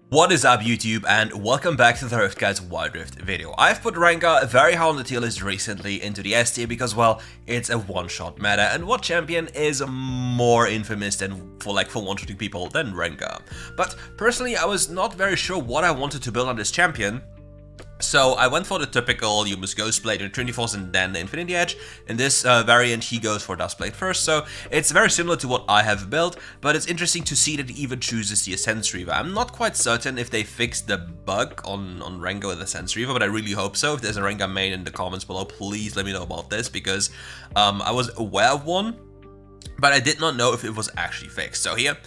What is up YouTube, and welcome back to the RiftGuides WildRift video. I've put Rengar very high on the tier list recently into the S tier because, well, it's a one-shot meta, and what champion is more infamous than for one-shotting people than Rengar? But personally, I was not very sure what I wanted to build on this champion. So I went for the typical, you must Ghostblade and Trinity Force and then the Infinity Edge. In this variant he goes for Duskblade first, so it's very similar to what I have built, but it's interesting to see that he even chooses the Ascent Reaver. I'm not quite certain if they fixed the bug on Rengar with Ascent Reaver, but I really hope so. If there's a Rengar main in the comments below, please let me know about this, because I was aware of one, but I did not know if it was actually fixed. So here,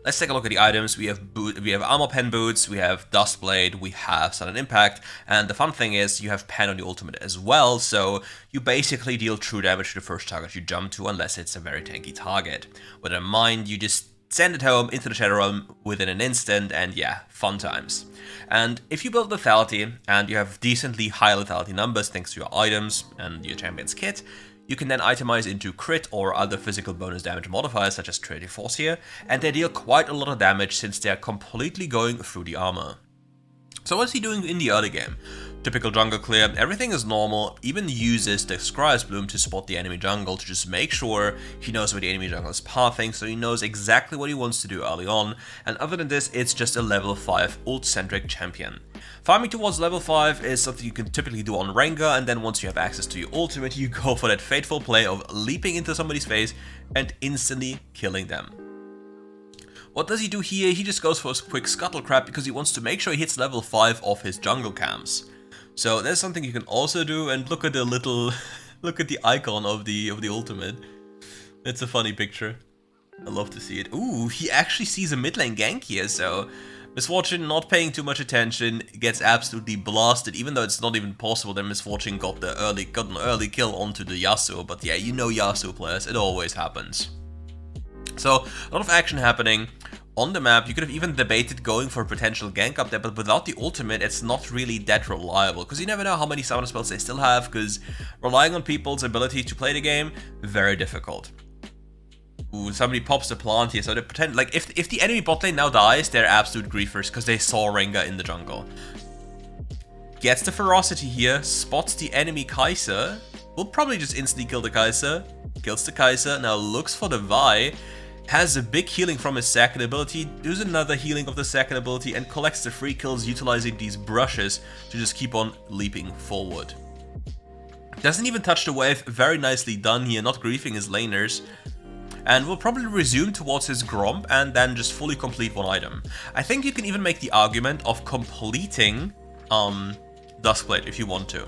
let's take a look at the items. We have armor pen boots, we have Duskblade, we have Sudden Impact, and the fun thing is you have pen on the ultimate as well, so you basically deal true damage to the first target you jump to, unless it's a very tanky target. With that in mind, you just send it home into the Shadow Realm within an instant, and yeah, fun times. And if you build lethality, and you have decently high lethality numbers thanks to your items and your champion's kit, you can then itemize into crit or other physical bonus damage modifiers such as Trinity Force here, and they deal quite a lot of damage since they are completely going through the armor. So what is he doing in the early game? Typical jungle clear, everything is normal, even uses the Scryer's Bloom to spot the enemy jungle to just make sure he knows where the enemy jungle is pathing, so he knows exactly what he wants to do early on, and other than this, it's just a level 5 ult-centric champion. Farming towards level 5 is something you can typically do on Rengar, and then once you have access to your ultimate, you go for that fateful play of leaping into somebody's face and instantly killing them. What does he do here? He just goes for a quick scuttle crab because he wants to make sure he hits level 5 off his jungle camps. So there's something you can also do, and look at the little, look at the icon of the ultimate. It's a funny picture. I love to see it. Ooh, he actually sees a mid lane gank here, so Misfortune, not paying too much attention, gets absolutely blasted, even though it's not even possible that Misfortune got an early kill onto the Yasuo, but yeah, you know Yasuo players, it always happens. So, a lot of action happening on the map. You could have even debated going for a potential gank up there, but without the ultimate, it's not really that reliable, because you never know how many summoner spells they still have, because relying on people's ability to play the game, very difficult. Ooh, somebody pops the plant here, so they pretend like if the enemy bot lane now dies, they're absolute griefers because they saw Rengar in the jungle. Gets the ferocity here, spots the enemy Kai'Sa, will probably just instantly kill the Kai'Sa, kills the Kai'Sa, now looks for the Vi, has a big healing from his second ability, does another healing of the second ability, and collects the free kills utilizing these brushes to just keep on leaping forward. Doesn't even touch the wave, very nicely done here, not griefing his laners. And will probably resume towards his Gromp and then just fully complete one item. I think you can even make the argument of completing Duskblade if you want to.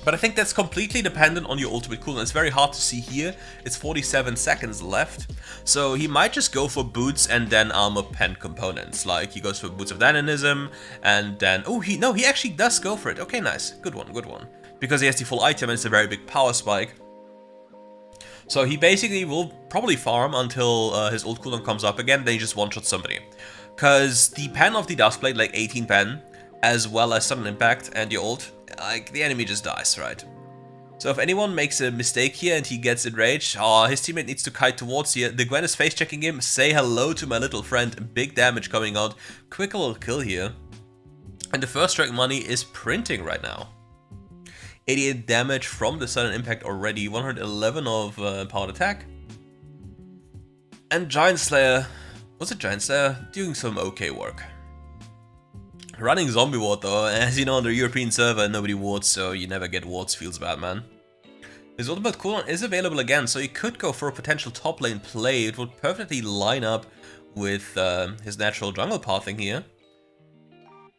But I think that's completely dependent on your ultimate cooldown. It's very hard to see here. It's 47 seconds left. So he might just go for boots and then armor pen components. Like he goes for boots of dynamism and then... Oh, he actually does go for it. Okay, nice. Good one, good one. Because he has the full item and it's a very big power spike. So he basically will probably farm until his ult cooldown comes up again, then he just one-shot somebody. Because the pen of the Duskblade, like 18 pen, as well as Sudden Impact and your ult, like the enemy just dies, right? So if anyone makes a mistake here and he gets enraged, his teammate needs to kite towards here. The Gwen is face-checking him, say hello to my little friend, big damage coming out, quick little kill here. And the first strike money is printing right now. 88 damage from the Sudden Impact already, 111 of powered attack. And Giant Slayer, was it Giant Slayer? Doing some okay work. Running zombie ward though, as you know on the European server nobody wards, so you never get wards, feels bad man. His ultimate cooldown is available again, so he could go for a potential top lane play. It would perfectly line up with his natural jungle pathing here.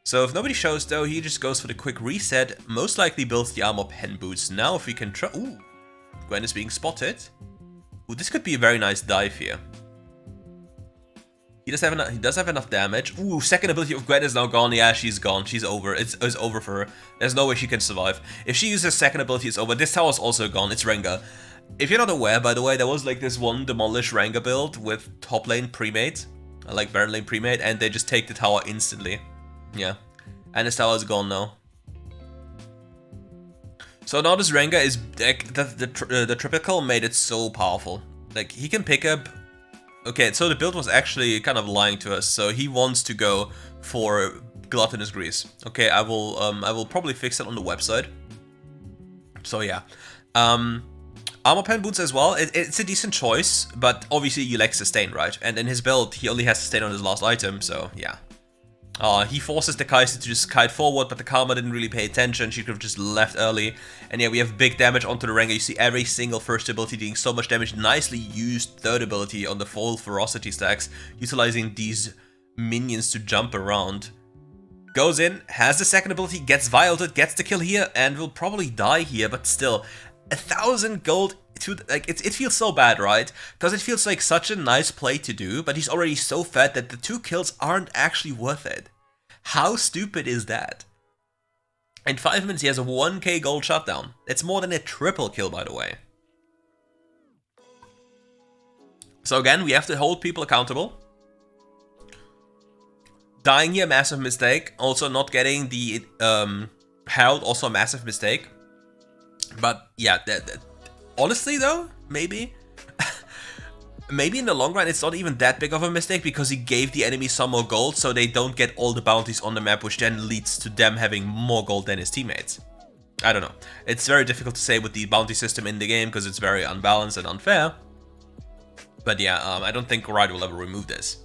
So if nobody shows though, he just goes for the quick reset, most likely builds the armor pen boots. Now if we can try... Ooh, Gwen is being spotted. Ooh, this could be a very nice dive here. He does have enough damage. Ooh, second ability of Gwen is now gone. Yeah, she's gone. She's over. It's over for her. There's no way she can survive. If she uses second ability, it's over. This tower is also gone. It's Rengar. If you're not aware, by the way, there was like this one Demolish Rengar build with top lane pre-made, like Baron lane pre-made, and they just take the tower instantly. Yeah, and his tower is gone now. So now this Rengar is like the triple made it so powerful. Like he can pick up Okay, so the build was actually kind of lying to us. So he wants to go for gluttonous grease. Okay, I will probably fix it on the website. So yeah. Armor pen boots as well, it's a decent choice, but obviously you lack sustain, right? And in his build, he only has sustain on his last item, so yeah. He forces the Kai'Sa to just kite forward, but the Karma didn't really pay attention, she could have just left early. And yeah, we have big damage onto the Rengar, you see every single first ability doing so much damage, nicely used third ability on the full ferocity stacks, utilizing these minions to jump around. Goes in, has the second ability, gets violated, gets the kill here, and will probably die here, but still. 1,000 gold to like it feels so bad, right? Because it feels like such a nice play to do, but he's already so fat that the 2 kills aren't actually worth it. How stupid is that? In 5 minutes he has a 1k gold shutdown. That's more than a triple kill, by the way. So again, we have to hold people accountable. Dying here, massive mistake. Also not getting the Herald, also a massive mistake. But yeah, honestly though, maybe maybe in the long run it's not even that big of a mistake, because he gave the enemy some more gold so they don't get all the bounties on the map, which then leads to them having more gold than his teammates. I don't know. It's very difficult to say with the bounty system in the game because it's very unbalanced and unfair. But yeah, I don't think Riot will ever remove this.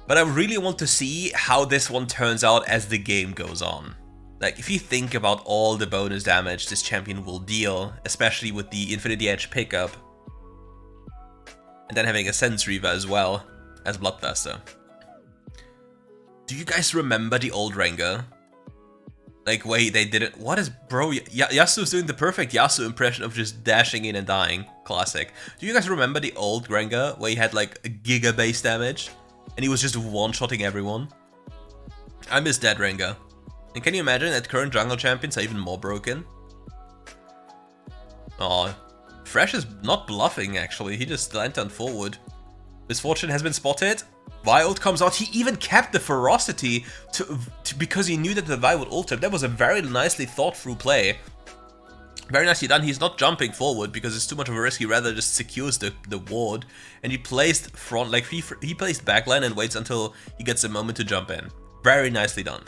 But I really want to see how this one turns out as the game goes on. Like, if you think about all the bonus damage this champion will deal, especially with the Infinity Edge pickup, and then having a Sense Reaver as well, as Bloodthirster. Do you guys remember the old Rengar? Like, wait, they did it. What is, bro? Yasuo's doing the perfect Yasuo impression of just dashing in and dying. Classic. Do you guys remember the old Rengar, where he had like a giga base damage, and he was just one-shotting everyone? I miss that Rengar. And can you imagine that current jungle champions are even more broken? Oh, Fresh is not bluffing actually, he just lanterned forward. Misfortune has been spotted. Vi ult comes out, he even kept the ferocity because he knew that the Vi would ult him. That was a very nicely thought through play. Very nicely done. He's not jumping forward because it's too much of a risk. He rather just secures the ward. And he placed front, like he placed backline and waits until he gets a moment to jump in. Very nicely done.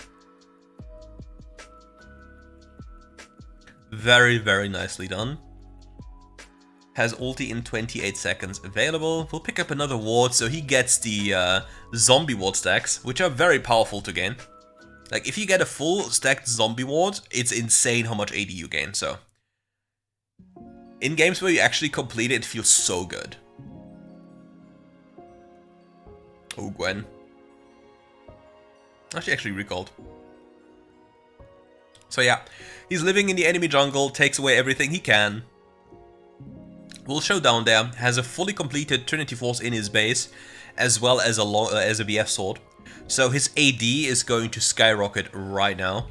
Very, very nicely done. Has ulti in 28 seconds available. We'll pick up another ward, so he gets the zombie ward stacks, which are very powerful to gain. Like, if you get a full stacked zombie ward, it's insane how much AD you gain, so. In games where you actually complete it, it feels so good. Oh, Gwen. She actually recalled. So yeah, he's living in the enemy jungle, takes away everything he can. Will show down there, has a fully completed Trinity Force in his base, as well as a BF sword. So his AD is going to skyrocket right now.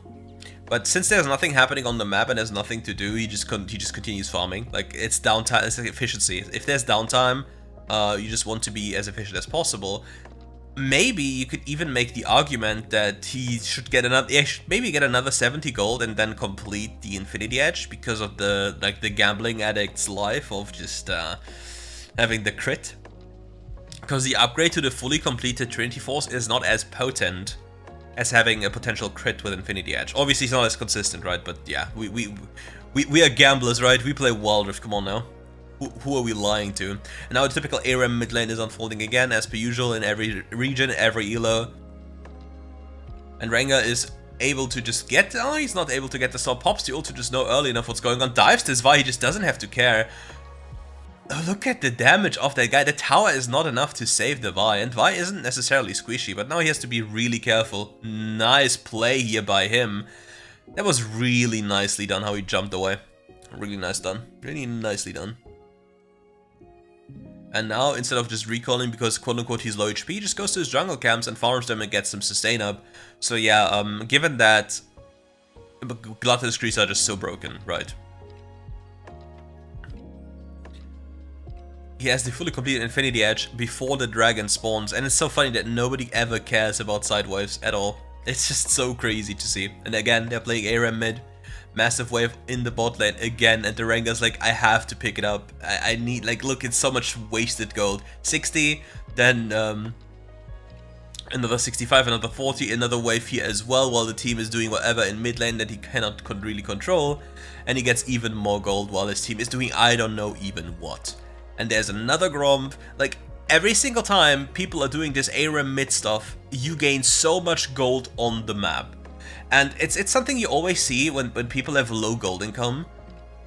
But since there's nothing happening on the map and there's nothing to do, he just continues farming. Like, it's downtime, it's like efficiency. If there's downtime, you just want to be as efficient as possible. Maybe you could even make the argument that he should get another, maybe get another 70 gold and then complete the Infinity Edge because of the the gambling addict's life of just having the crit. Because the upgrade to the fully completed Trinity Force is not as potent as having a potential crit with Infinity Edge. Obviously, it's not as consistent, right? But yeah, we are gamblers, right? We play WildRift. Come on now. Who are we lying to? And now the typical ARAM mid lane is unfolding again, as per usual in every region, every elo. And Rengar is able to just get... Oh, he's not able to get the stop. Pops the ult to just know early enough what's going on. Dives this Vi, he just doesn't have to care. Oh, look at the damage of that guy. The tower is not enough to save the Vi. And Vi isn't necessarily squishy, but now he has to be really careful. Nice play here by him. That was really nicely done how he jumped away. Really nice done. Really nicely done. And now, instead of just recalling because quote-unquote he's low HP, he just goes to his jungle camps and farms them and gets some sustain up. So yeah, given that Gluttonous Grease are just so broken, right? He has the fully completed Infinity Edge before the dragon spawns, and it's so funny that nobody ever cares about side waves at all. It's just so crazy to see. And again, they're playing ARAM mid. Massive wave in the bot lane again, and the Rengar's like, I have to pick it up. I need, like, look, it's so much wasted gold. 60, then Another 65, another 40, another wave here as well, while the team is doing whatever in mid lane that he cannot really control. And he gets even more gold while his team is doing I don't know even what. And there's another Gromp. Like, every single time people are doing this ARAM mid stuff, you gain so much gold on the map. And it's something you always see when people have low gold income.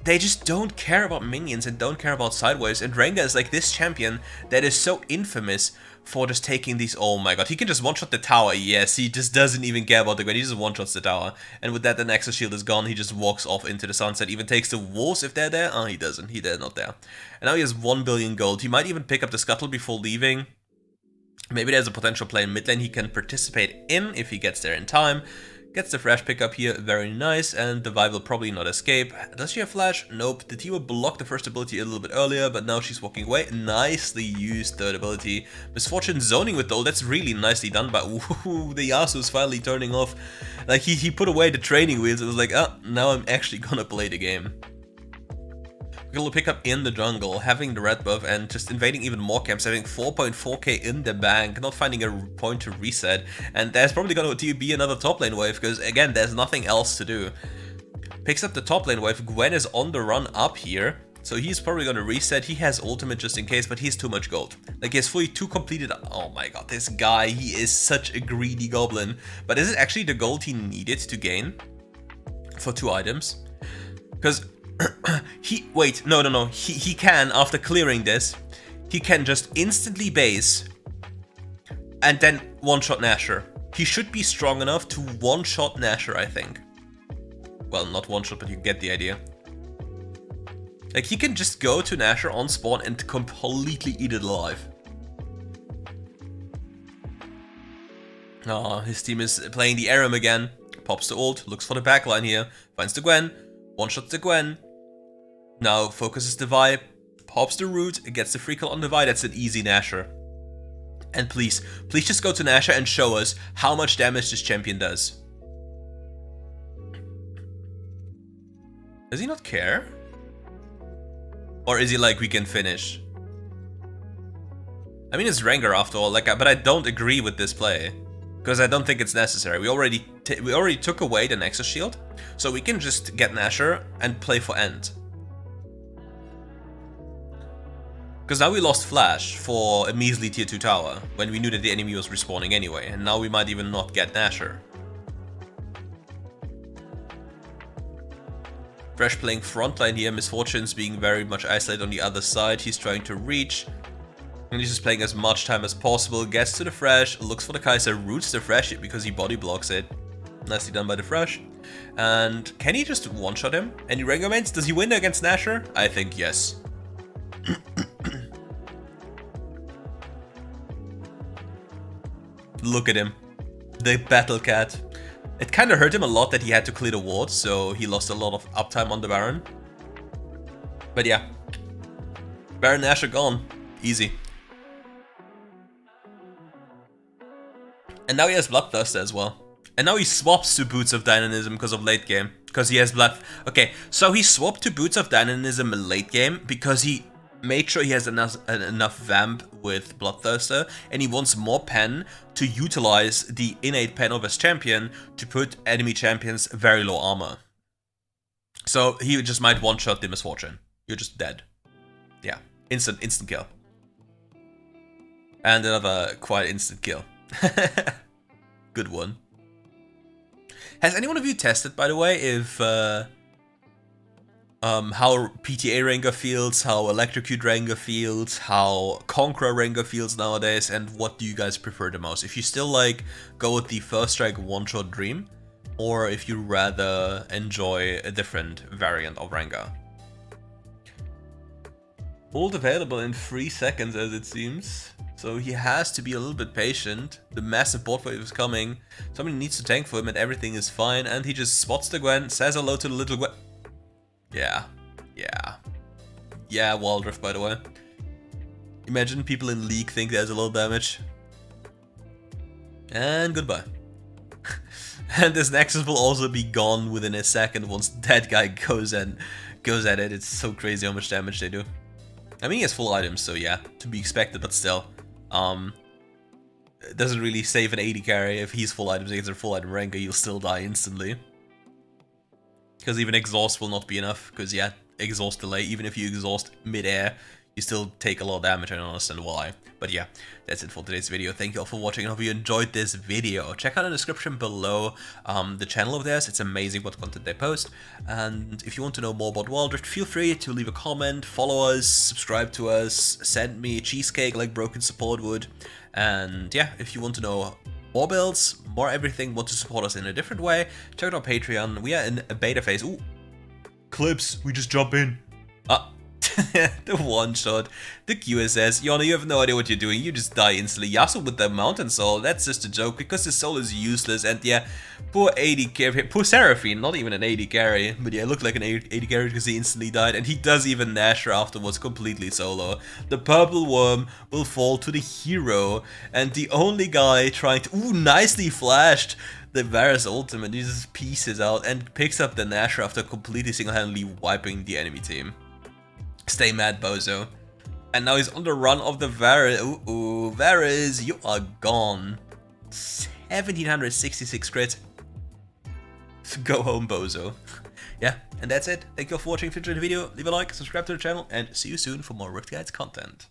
They just don't care about minions and don't care about sideways. And Rengar is like this champion that is so infamous for just taking these. Oh my god, he can just one-shot the tower. Yes, he just doesn't even care about the Gwen. He just one-shots the tower. And with that, the Nexus shield is gone. He just walks off into the sunset. Even takes the wolves if they're there. Oh, he doesn't. They're not there. And now he has 1 billion gold. He might even pick up the scuttle before leaving. Maybe there's a potential play in mid lane he can participate in if he gets there in time. Gets the Thresh pickup here, very nice, and the Vi will probably not escape. Does she have flash? Nope. The T-Will blocked the first ability a little bit earlier, but now she's walking away. Nicely used third ability. Misfortune zoning with the ult, that's really nicely done, but ooh, the Yasuo's finally turning off. Like, he put away the training wheels, it was like, oh, now I'm actually gonna play the game. We'll pick up in the jungle, having the red buff and just invading even more camps, having 4.4k in the bank, not finding a point to reset, and there's probably going to be another top lane wave, because again, there's nothing else to do. Picks up the top lane wave, Gwen is on the run up here, so he's probably going to reset. He has ultimate just in case, but he's too much gold. Like, he has fully 2 completed. Oh my god, this guy, he is such a greedy goblin. But is it actually the gold he needed to gain for 2 items? Because he can, after clearing this, he can just instantly base and then one-shot Nashor. He should be strong enough to one-shot Nashor, I think. Well, not one-shot, but you get the idea. Like, he can just go to Nashor on spawn and completely eat it alive. Oh, his team is playing the ARAM again. Pops the ult, looks for the backline here, finds the Gwen, one-shots the Gwen. Now focuses the Vi, pops the root, gets the free kill on the Vi. That's an easy Nashor. And please just go to Nashor and show us how much damage this champion does. Does he not care? Or is he like, we can finish? I mean, it's Rengar after all, like, but I don't agree with this play. Because I don't think it's necessary. We already took away the Nexus shield, so we can just get Nashor and play for end. Because now we lost Flash for a measly tier 2 tower, when we knew that the enemy was respawning anyway, and now we might even not get Nashor. Fresh playing frontline here, Misfortune's being very much isolated on the other side, he's trying to reach. And he's just playing as much time as possible, gets to the Thresh, looks for the Kai'Sa, roots the Thresh because he body blocks it. Nicely done by the Thresh. And can he just one-shot him? Any Rengar mains? Does he win against Nashor? I think yes. Look at him. The battle cat. It kind of hurt him a lot that he had to clear the ward, so he lost a lot of uptime on the Baron. But yeah. Baron Nashor gone. Easy. And now he has Bloodthirster as well. And now he swaps to Boots of Dynamism because of late game. Because he has blood. Okay, so he swapped to Boots of Dynamism late game because he made sure he has enough vamp with Bloodthirster, and he wants more pen to utilize the innate pen of his champion to put enemy champions very low armor. So he just might one-shot the Misfortune. You're just dead. Yeah, instant kill. And another quite instant kill. Good one. Has anyone of you tested, by the way, if how PTA Rengar feels, how Electrocute Rengar feels, how Conqueror Rengar feels nowadays, and what do you guys prefer the most? If you still like go with the first strike one-shot Dream, or if you rather enjoy a different variant of Rengar. Ult available in 3 seconds as it seems, so he has to be a little bit patient. The massive bot wave is coming, somebody needs to tank for him and everything is fine, and he just spots the Gwen, says hello to the little Gwen. Yeah, WildRift, by the way. Imagine people in League think there's a little damage. And goodbye. And this Nexus will also be gone within a second once that guy goes at it. It's so crazy how much damage they do. I mean, he has full items, so yeah, to be expected, but still. doesn't really save an 80 carry. If he's full items against a full item Rengar, you'll still die instantly. Because even exhaust will not be enough, because yeah, exhaust delay, even if you exhaust mid-air, you still take a lot of damage. I don't understand why. But yeah, that's it for today's video. Thank you all for watching. I hope you enjoyed this video. Check out in the description below the channel of theirs. It's amazing what content they post. And if you want to know more about WildRift, feel free to leave a comment, follow us, subscribe to us, send me a cheesecake like Broken Support would. And yeah, if you want to know more builds, more everything, want to support us in a different way, check out our Patreon. We are in a beta phase. Ooh, clips, we just jump in. The one shot, the QSS. Yona, you have no idea what you're doing, you just die instantly. Yasuo with the mountain soul, that's just a joke, because his soul is useless. And yeah, poor 80 carry, poor Seraphine, not even an 80 carry, but yeah, it looked like an 80 carry because he instantly died. And he does even Nasher afterwards completely solo. The purple worm will fall to the hero, and the only guy trying to, ooh, nicely flashed the Varus ultimate. He just pieces out and picks up the Nasher after completely single-handedly wiping the enemy team. Stay mad, bozo. And now he's on the run of the Varus. Ooh, Varus, you are gone. 1766 crit. Go home, bozo. Yeah, and that's it. Thank you all for watching. If you enjoyed the video, leave a like, subscribe to the channel, and see you soon for more RiftGuides content.